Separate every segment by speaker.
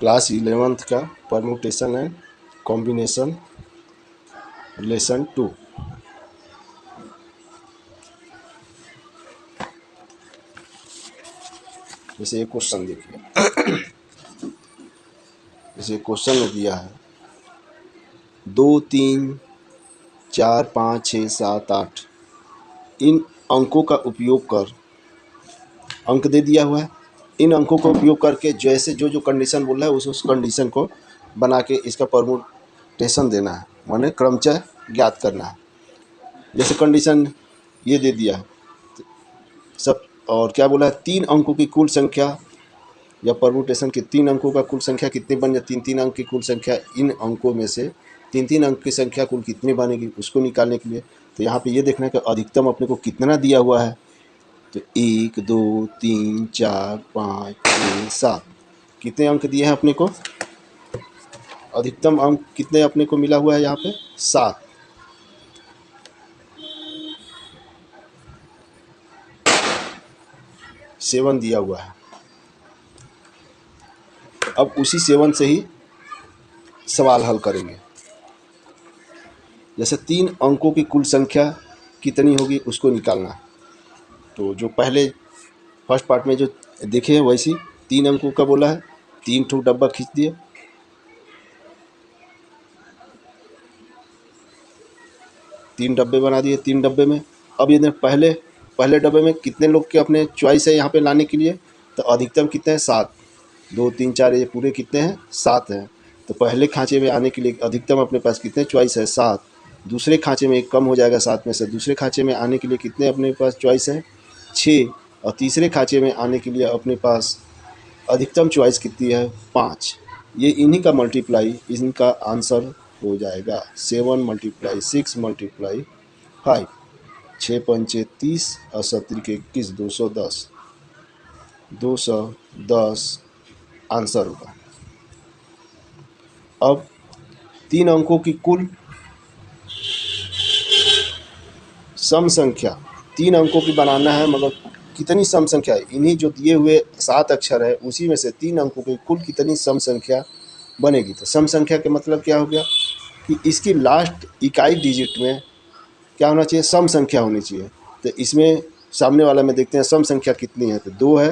Speaker 1: Class 11th का permutation and combination lesson 2। जैसे एक क्वेश्चन देखिए, जैसे क्वेश्चन में दिया है 2 3 4 5 6 7 8 इन अंकों का उपयोग कर, अंक दे दिया हुआ है, इन अंकों का उपयोग करके जैसे जो जो कंडीशन बोल रहा है उस कंडीशन को बना के इसका परम्यूटेशन देना है, माने क्रमचय ज्ञात करना है। जैसे कंडीशन ये दे दिया है सब, और क्या बोला है 3 अंकों की कुल संख्या या परम्यूटेशन के 3 अंकों का कुल संख्या कितनी बन जाए, 3 अंक की कुल संख्या, इन अंकों में से 3 अंक की संख्या कुल कितनी बनेगी उसको निकालने के लिए। तो यहाँ पे ये देखना है कि अधिकतम अपने को कितना दिया हुआ है। तो 1 2 3 4 5 6 7 कितने अंक दिए हैं अपने को, अधिकतम अंक कितने अपने को मिला हुआ है यहाँ पे 7। सेवन दिया हुआ है। अब उसी 7 से ही सवाल हल करेंगे। जैसे 3 अंकों की कुल संख्या कितनी होगी उसको निकालना है। तो जो पहले फर्स्ट पार्ट में जो देखे हैं वैसी 3 अंकों का बोला है, 3 ठो डब्बा खींच दिए, 3 डब्बे बना दिए। 3 डब्बे में अब ये पहले डब्बे में कितने लोग के अपने चॉइस है यहाँ पे लाने के लिए, तो अधिकतम कितने हैं 7, 2 3 4 ये पूरे कितने हैं 7 हैं। तो पहले खांचे में आने के लिए अधिकतम अपने पास कितने चॉइस है 7। दूसरे खांचे में एक कम हो जाएगा 7 में से, दूसरे खांचे में आने के लिए कितने अपने पास चॉइस है 6। और तीसरे खांचे में आने के लिए अपने पास अधिकतम चॉइस कितनी है 5। ये इन्हीं का मल्टीप्लाई, इनका आंसर हो जाएगा 7 × 6 × 5, 6 पंचे 30 और 7 के 21, 210, 210 आंसर होगा। अब 3 अंकों की कुल सम संख्या, 3 अंकों की बनाना है, मगर कितनी सम संख्या है, इन्हीं जो दिए हुए 7 अक्षर है उसी में से 3 अंकों की कुल कितनी सम संख्या बनेगी। तो सम संख्या के मतलब क्या हो गया कि इसकी लास्ट इकाई डिजिट में क्या होना चाहिए, सम संख्या होनी चाहिए। तो इसमें सामने वाला में देखते हैं सम संख्या कितनी है, तो 2 है।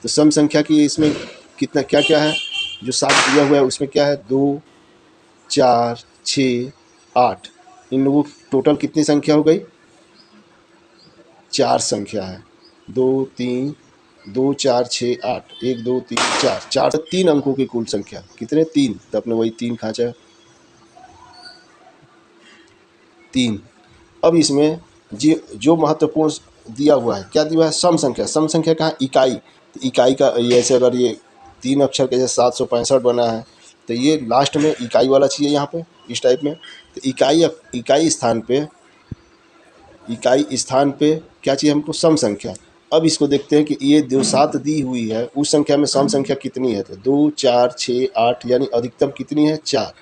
Speaker 1: तो सम संख्या की इसमें कितना क्या क्या है, जो 7 दिया हुआ है उसमें क्या है 2 4 6 8, इन लोगों की टोटल कितनी संख्या हो गई 4 संख्या है। 2 3 2 4 6 8, 1 2 3 4, 4 3 अंकों की कुल संख्या कितने 3, तो अपने वही 3 खांचा 3। अब इसमें जो महत्वपूर्ण दिया हुआ है, क्या दिया हुआ है सम संख्या। सम संख्या कहाँ इकाई, तो इकाई का ऐसे अगर ये 3 अक्षर के जैसे 765 बना है तो ये लास्ट में इकाई वाला चाहिए यहाँ पे इस टाइप में। तो इकाई स्थान पे क्या चाहिए हमको सम संख्या। अब इसको देखते हैं कि ये जो 7 दी हुई है उस संख्या में सम संख्या कितनी है, तो 2 4 6 8 यानी अधिकतम कितनी है 4।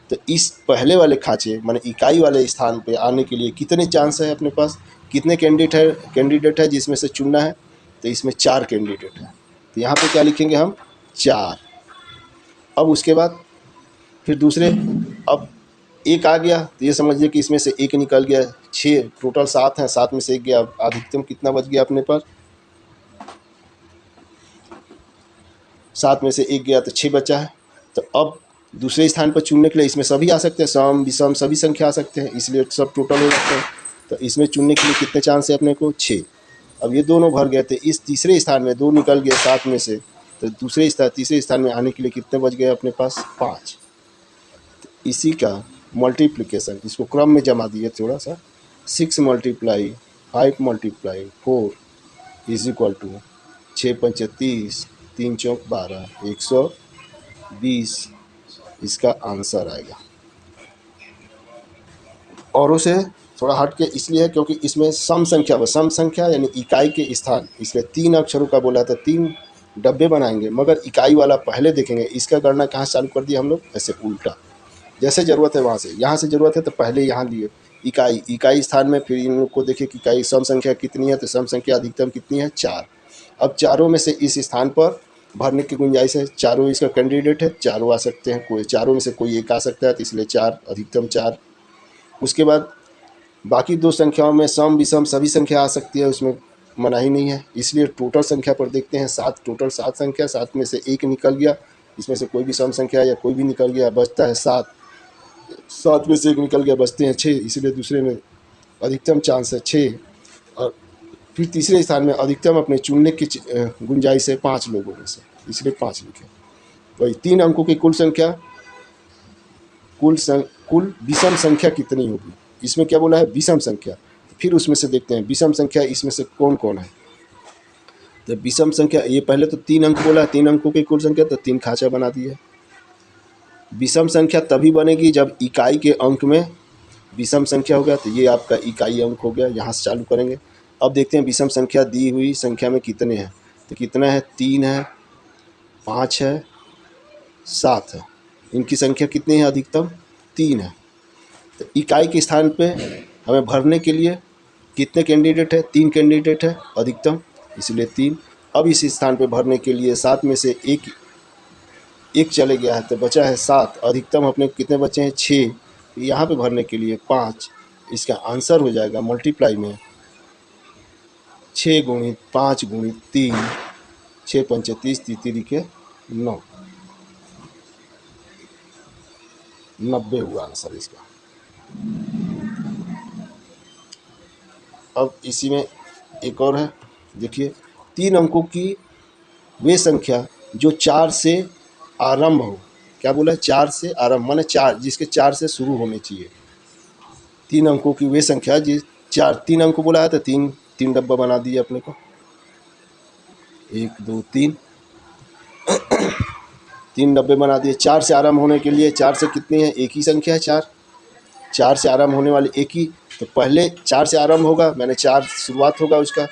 Speaker 1: तो इस पहले वाले खांचे माने इकाई वाले स्थान पे आने के लिए कितने चांस है अपने पास, कितने कैंडिडेट है जिसमें से चुनना है, तो इसमें 4 कैंडिडेट है। तो यहाँ पे क्या लिखेंगे हम 4। अब उसके बाद फिर दूसरे, अब एक आ गया तो ये समझिए कि इसमें से एक निकल गया, 6 टोटल 7 हैं, 7 में से एक गया, अधिकतम कितना बच गया अपने पास 7 में से एक गया तो 6 बचा है। तो अब दूसरे स्थान पर चुनने के लिए इसमें सभी आ सकते हैं, सम विषम सभी संख्या आ सकते हैं, इसलिए सब टोटल हो जाते हैं। तो इसमें चुनने के लिए कितने चांस है अपने को 6। अब ये दोनों भर गए थे, इस तीसरे स्थान में 2 निकल गए 7 में से, तो तीसरे स्थान में आने के लिए कितने बच गए अपने पास 5। तो इसी का मल्टीप्लिकेशन, इसको क्रम में जमा दिए थोड़ा सा, 6 × 5 × 4 इज इक्वल टू 6 पंचे 30, 3 चौक 12, 120 इसका आंसर आएगा। औरों से थोड़ा हट के इसलिए है क्योंकि इसमें सम संख्या यानी इकाई के स्थान, इसमें 3 अक्षरों का बोला था, 3 डब्बे बनाएंगे, मगर इकाई वाला पहले देखेंगे। इसका गणना कहाँ चालू कर दिया हम लोग, ऐसे उल्टा, जैसे ज़रूरत है वहाँ से, यहाँ से ज़रूरत है तो पहले यहाँ लिए इकाई स्थान में, फिर इन लोग को देखें कि इकाई सम संख्या कितनी है, तो सम संख्या अधिकतम कितनी है 4। अब चारों में से इस स्थान पर भरने की गुंजाइश है। चारों इसका कैंडिडेट है, चारों आ सकते हैं, कोई चारों में से कोई एक आ सकता है, तो इसलिए 4, अधिकतम 4। उसके बाद बाकी दो संख्याओं में सम विषम सभी संख्या आ सकती है, उसमें मनाही नहीं है। इसलिए टोटल संख्या पर देखते हैं 7, टोटल 7 संख्या, 7 में से एक निकल गया, इसमें से कोई भी सम संख्या या कोई भी निकल गया, बचता है 7। 7 में से एक निकल गया, बचते हैं 6, इसलिए दूसरे में अधिकतम चांस है 6। और फिर तीसरे स्थान में अधिकतम अपने चुनने की गुंजाइश है 5 लोगों में से, इसलिए 5 लिखे। तो 3 अंकों की कुल संख्या, कुल विषम संख्या कितनी होगी? इसमें क्या बोला है? विषम संख्या। फिर उसमें से देखते हैं विषम संख्या इसमें से कौन कौन है। तो विषम संख्या, ये पहले तो 3 अंक बोला है, 3 अंकों की कुल संख्या, तो 3 खाचा बना दिए। विषम संख्या तभी बनेगी जब इकाई के अंक में विषम संख्या हो गया, तो ये आपका इकाई अंक हो गया। यहाँ से चालू करेंगे। अब देखते हैं विषम संख्या दी हुई संख्या में कितने हैं। तो कितना है? 3 है, 5 है, 7 है। इनकी संख्या कितनी है? अधिकतम 3 है। तो इकाई के स्थान पे हमें भरने के लिए कितने कैंडिडेट है? 3 कैंडिडेट है अधिकतम, इसलिए 3। अब इस स्थान पे भरने के लिए 7 में से एक चले गया है, तो बचा है 7। अधिकतम अपने कितने बचे हैं? 6। यहाँ पे भरने के लिए 5। इसका आंसर हो जाएगा मल्टीप्लाई में 6 गुणित 5 गुणित 3, 6 पंचे 30, 3 के 9, 90 हुआ आंसर इसका। अब इसी में एक और है, देखिए 3 अंकों की वे संख्या जो 4 से आरंभ हो। क्या बोला है? 4 से आरंभ, माने 4, जिसके 4 से शुरू होने चाहिए। 3 अंकों की वे संख्या जिस 3 अंक बोला है, तो 3 डब्बा बना दिए अपने को, 1 2 3, 3 डब्बे बना दिए। 4 से आरंभ होने के लिए 4 से कितनी है? एक ही संख्या है 4 से आरंभ होने वाले एक ही, तो पहले 4 से आरंभ होगा, मैंने 4 शुरुआत होगा उसका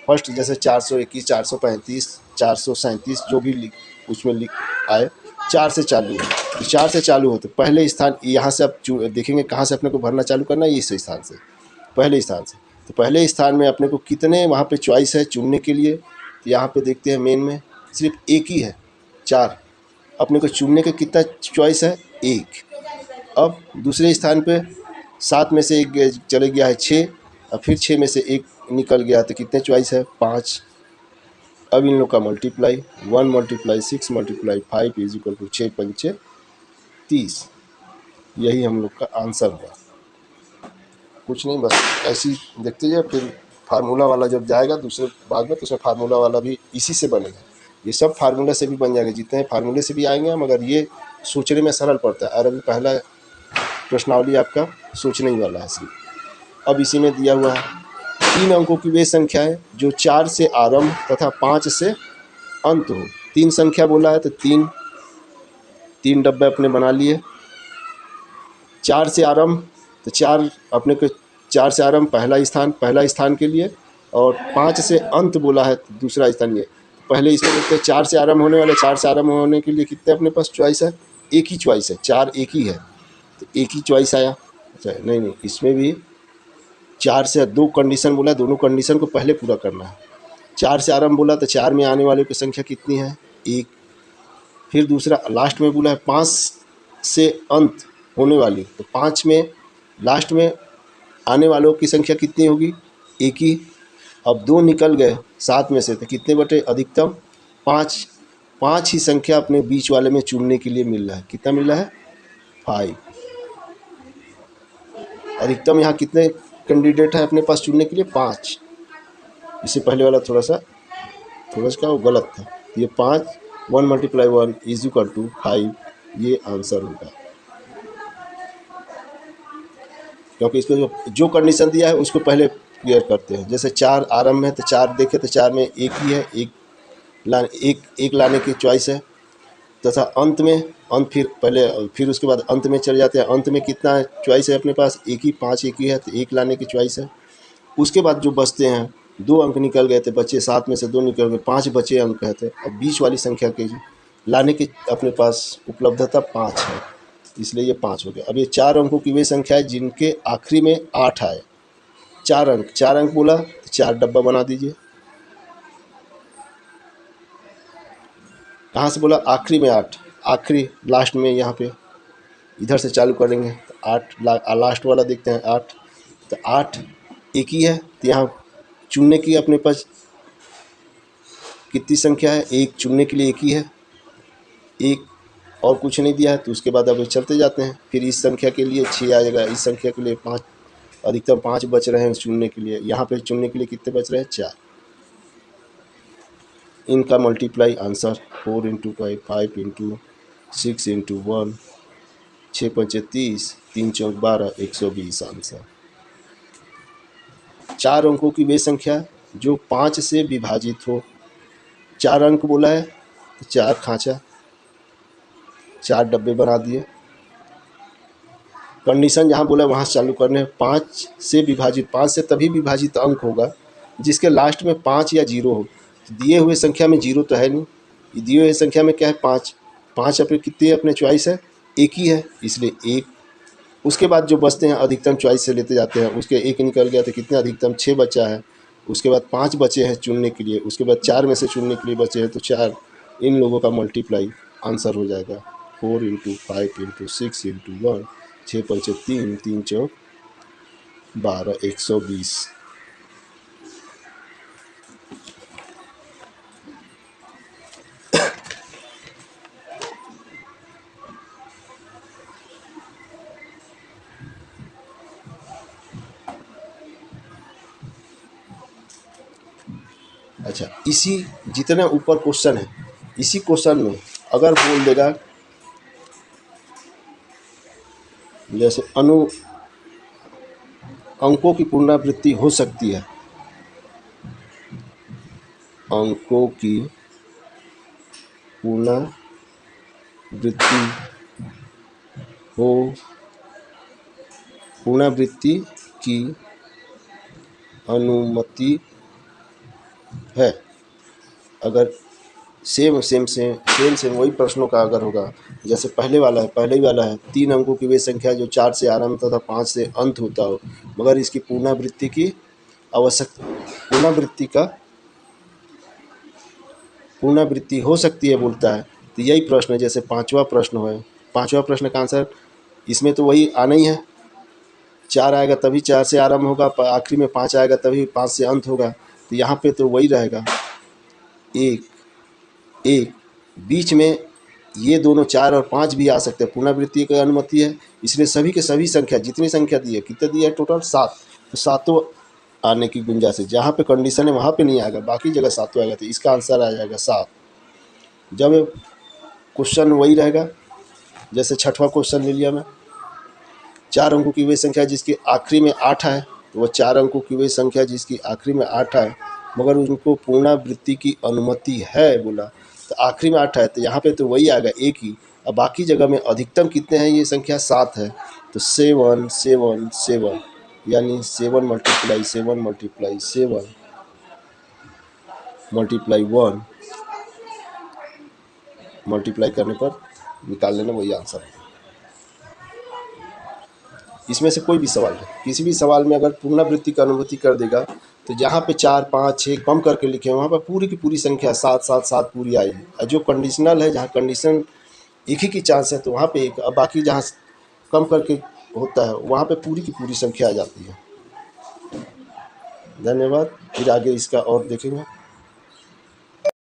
Speaker 1: फर्स्ट, जैसे 421, 435, 437, जो भी उसमें लिख आए, 4 से चालू है। तो 4 से चालू हो तो पहले स्थान, यहाँ से आप देखेंगे कहाँ से अपने को भरना चालू करना है, इस स्थान से, पहले स्थान से। तो पहले स्थान में अपने को कितने वहाँ पे चॉइस है चुनने के लिए? तो यहाँ पे देखते हैं मेन में सिर्फ एक ही है, 4। अपने को चुनने का कितना चॉइस है? 1। अब दूसरे स्थान पे 7 में से एक चले गया है 6, और फिर 6 में से एक निकल गया, तो कितने चॉइस है? 5। अब इन लोग का multiply, 1 multiply 6 multiply 5 is equal to 6 पंचे 30। यही हम लोग का आंसर हुआ। कुछ नहीं, बस ऐसी देखते जाइए। फिर फार्मूला वाला जब जाएगा दूसरे भाग में, तो उसमें फार्मूला वाला भी इसी से बनेगा। ये सब फार्मूला से भी बन जाएगा, जितने फार्मूले से भी आएंगे, मगर ये सोचने में सरल पड़ता है। और अभी पहला प्रश्नावली आपका सोचने ही वाला है सिर्फ। अब इसी में दिया हुआ है 3 अंकों की वे संख्या है जो 4 से आरंभ तथा 5 से अंत हो। 3 संख्या बोला है, तो 3 डब्बे अपने बना लिए। 4 से आरंभ, तो 4 अपने को 4 से आरंभ पहला स्थान के लिए, और 5 से अंत बोला है तो दूसरा स्थान। ये पहले इसमें देखते हैं 4 से आरंभ होने वाले, 4 से आरंभ होने के लिए कितने अपने पास चॉइस है? एक ही चॉइस है, 4 एक ही है, तो एक ही चॉइस आया। अच्छा नहीं, इसमें भी 4 से 2 कंडीशन बोला, दोनों कंडीशन को पहले पूरा करना है। 4 से आरंभ बोला, तो 4 में आने वालों की संख्या कितनी है? 1। फिर दूसरा लास्ट में बोला है 5 से अंत होने वाली, तो 5 में लास्ट में आने वालों की संख्या कितनी होगी? 1 ही। अब 2 निकल गए 7 में से, तो कितने बटे? अधिकतम 5। 5 ही संख्या अपने बीच वाले में चुनने के लिए मिल रहा है। कितना मिल रहा है? 5। अधिकतम यहाँ कितने कैंडिडेट है अपने पास चुनने के लिए? 5। इससे पहले वाला थोड़ा सा वो गलत था। ये 5, 1 मल्टीप्लाई 1 इज इक्वल टू 5, ये आंसर होगा। क्योंकि इसको जो कंडीशन दिया है उसको पहले क्लियर करते हैं। जैसे 4 आरंभ में, तो 4 देखे तो 4 में एक ही है, एक लाने की चॉइस है, तथा अंत में फिर उसके बाद अंत में चले जाते हैं। अंत में कितना चॉइस है अपने पास? एक ही, 5 एक ही है, तो 1 लाने की चॉइस है। उसके बाद जो बचते हैं 2 अंक निकल गए थे, बचे 7 में से 2 निकल गए, 5 बचे अंक है थे। अब बीच वाली संख्या के लाने की अपने पास उपलब्धता 5 है, इसलिए ये 5 हो गया। अब ये 4 अंकों की वे संख्या है जिनके आखिरी में 8 आए। 4 अंक बोला, तो 4 डब्बा बना दीजिए। कहाँ से बोला, आखिरी में 8, आखिरी लास्ट में यहाँ पे इधर से चालू करेंगे तो 8 लास्ट वाला देखते हैं 8, तो 8 एक ही है, तो यहाँ चुनने की अपने पास कितनी संख्या है, एक चुनने के लिए एक ही है, एक और कुछ नहीं दिया है, तो उसके बाद अब चलते जाते हैं। फिर इस संख्या के लिए 6 आएगा, इस संख्या के लिए 5, अधिकतम 5 बच रहे हैं चुनने के लिए। यहाँ पे चुनने के लिए कितने बच रहे हैं, 4। इनका मल्टीप्लाई आंसर 4 × 5, 5 × 6 × 1, 6 × 5 = 30, 3 × 4 = 12, 120 आंसर। 4 अंकों की वे संख्या जो 5 से विभाजित हो। 4 अंक बोला है तो 4 खांचा, 4 डब्बे बना दिए। कंडीशन जहाँ बोला वहाँ से चालू करने। 5 से विभाजित, 5 से तभी विभाजित अंक होगा जिसके लास्ट में 5 या 0 हो। तो दिए हुए संख्या में 0 तो है नहीं, ये दिए हुए संख्या में क्या है, 5। 5 अपने कितनी अपने चॉइस है, एक ही है, इसलिए 1। उसके बाद जो बचते हैं अधिकतम चॉइस से लेते जाते हैं, उसके 1 निकल गया तो कितने अधिकतम 6 बचा है। उसके बाद 5 बचे हैं चुनने के लिए, उसके बाद 4 में से चुनने के लिए बचे हैं तो 4। इन लोगों का मल्टीप्लाई आंसर हो जाएगा 4 × 5 × 6 × 1, 6 × 5 = 3, 3 × 4 = 12, 120। अच्छा, इसी जितना ऊपर क्वेश्चन है, इसी क्वेश्चन में अगर बोल देगा जैसे अंकों की पुनरावृत्ति हो सकती है, अंकों की पुनरावृत्ति की अनुमति है। अगर सेम वही प्रश्नों का अगर होगा, जैसे पहले ही वाला है 3 अंकों की वे संख्या जो 4 से आरंभ तथा 5 से अंत होता हो, मगर इसकी पुनरावृत्ति की पुनरावृत्ति हो सकती है बोलता है। तो यही प्रश्न है, जैसे 5वां प्रश्न है, 5वां प्रश्न का आंसर इसमें तो वही आना ही है। 4 आएगा तभी 4 से आरंभ होगा, आखिरी में 5 आएगा तभी 5 से अंत होगा। तो यहाँ पे तो वही रहेगा, एक बीच में ये दोनों 4 और 5 भी आ सकते हैं, पुनरावृत्ति की अनुमति है। इसलिए सभी के सभी संख्या, जितनी संख्या दी है, कितने दिया है टोटल 7, तो 7 आने की गुंजाइश है। जहाँ पे कंडीशन है वहाँ पे नहीं आएगा, बाकी जगह 7 आएगा, तो इसका आंसर आ जाएगा 7। जब क्वेश्चन वही रहेगा, जैसे 6वां क्वेश्चन ले लिया मैं, 4 अंकों की वे संख्या जिसकी आखिरी में 8 है, तो वह 4 अंकों की वे संख्या जिसकी आखिरी में 8 है मगर उनको पुनरावृत्ति की अनुमति है बोला, तो आखिरी में 8 है, तो यहाँ पे तो वही आएगा एक ही। अब बाकी जगह में अधिकतम कितने हैं, ये संख्या 7 है, तो 7 7 7, यानी 7 × 7 × 7 × 1 मल्टीप्लाई करने पर निकाल लेना, वही आंसर है। इसमें से कोई भी सवाल है, किसी भी सवाल में अगर पुनरावृत्ति की अनुमति कर देगा, तो जहाँ पे 4 5 6 कम करके लिखे वहाँ पर पूरी की पूरी संख्या 7 7 7 पूरी आएगी। और जो कंडीशनल है, जहाँ कंडीशन एक ही की चांस है, तो वहाँ पे एक, अब बाकी जहाँ कम करके होता है वहाँ पे पूरी की पूरी संख्या आ जाती है। धन्यवाद, फिर आगे इसका और देखेंगे।